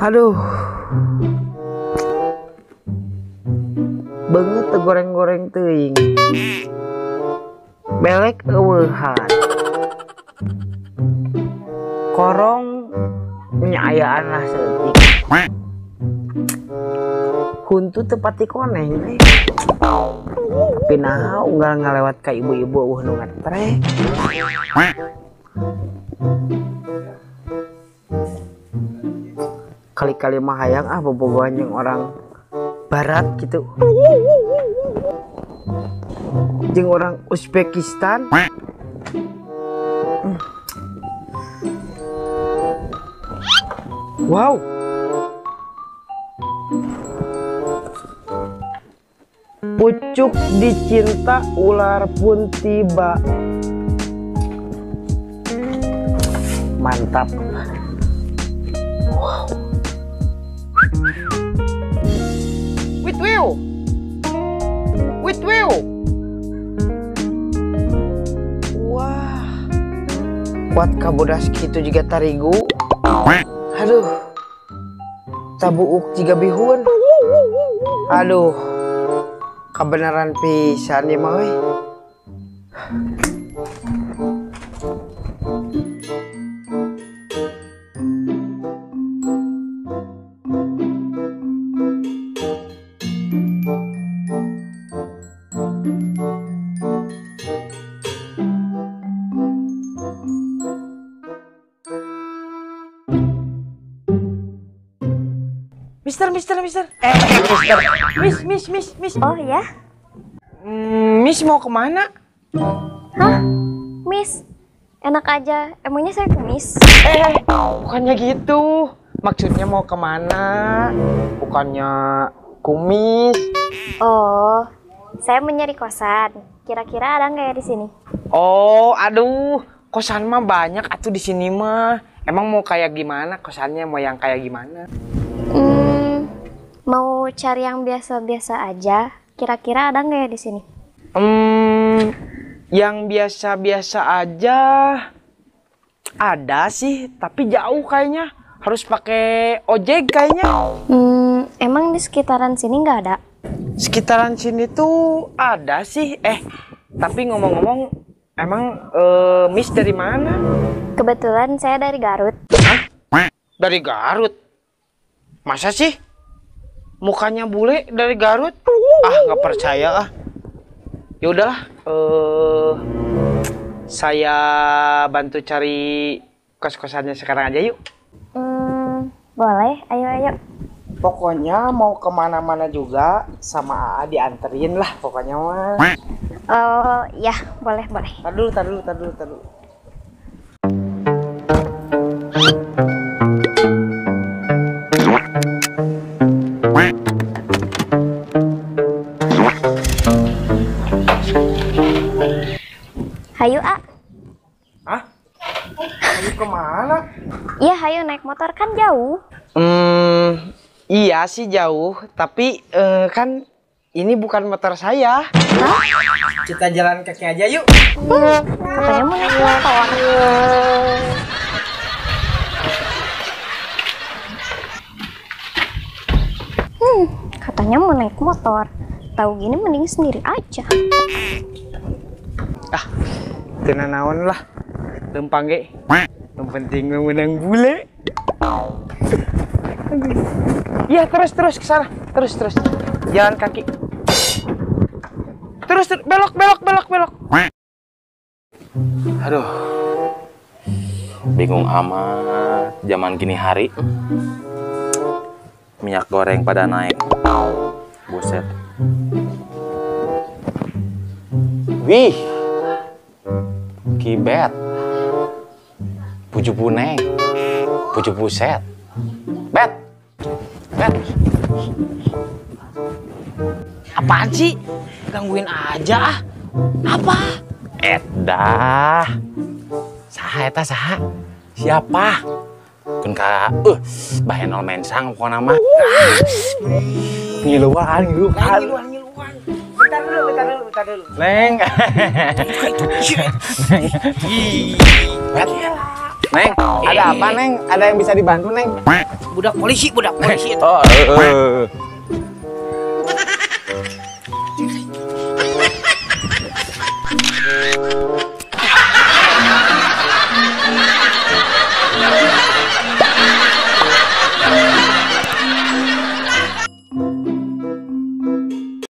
Aduh. Banget teu goreng-goreng teuing. Belek eueuhan. Korong nyayaan lah seutik. Huntu tepati koneng. Tapi nah unggal ngalewat ka ibu-ibu eueuh nu ngetrek. Kali-kali mah hayang bobogohan yang orang barat gitu. Jeung orang Uzbekistan. Wow. Pucuk dicinta ular pun tiba. Mantap. Wow. Witwiw. Wah. Kuat kabodas gitu juga tarigu. Aduh. Tabuuk jiga bihun. Aduh. Kebenaran pisan ya mah. Mister. Miss. Oh ya? Miss mau kemana? Hah? Miss? Enak aja. Emangnya saya kumis? Bukannya gitu. Maksudnya mau kemana? Bukannya kumis. Oh, saya mau nyari kosan. Kira-kira ada nggak ya di sini? Oh, aduh. Kosan mah banyak atuh di sini mah. Emang mau kayak gimana kosannya? Mau yang kayak gimana? Mau cari yang biasa-biasa aja. Kira-kira ada nggak ya di sini? Yang biasa-biasa aja ada sih, tapi jauh kayaknya. Harus pakai ojek kayaknya. Emang di sekitaran sini nggak ada? Sekitaran sini tuh ada sih. Tapi ngomong-ngomong, emang Miss dari mana? Kebetulan saya dari Garut. Hah? Dari Garut? Masa sih? Mukanya bule dari Garut? Nggak percaya ah. Ya udahlah, saya bantu cari kos-kosannya sekarang aja yuk. Boleh, ayo. Pokoknya mau kemana-mana juga sama AA dianterin lah pokoknya mah. Oh ya, boleh. Tar dulu. Hayu, A. Hah? Kamu kemana? Iya, hayu naik motor kan jauh. Iya sih jauh, tapi kan ini bukan motor saya. Hah? Kita jalan kaki aja yuk. Katanya mau naik motor. Katanya mau naik motor. Tahu gini mending sendiri aja. Kena naon lah. Lempang ge. Yang penting menang bule. Iya, terus ke sana. Terus. Jalan kaki. Terus belok. Aduh. Bingung amat zaman gini hari. Minyak goreng pada naik. Buset. Wih. Kibet. Puju puneng. Puju puset. Bet. Apaan sih? Gangguin aja. Apa? Dah. Saha? Siapa? Kun ka bahenol mensang pokona mah. Ngiluan. Bentar dulu. Neng. Neng, ada apa Neng? Ada yang bisa dibantu Neng? Budak polisi itu. Oh,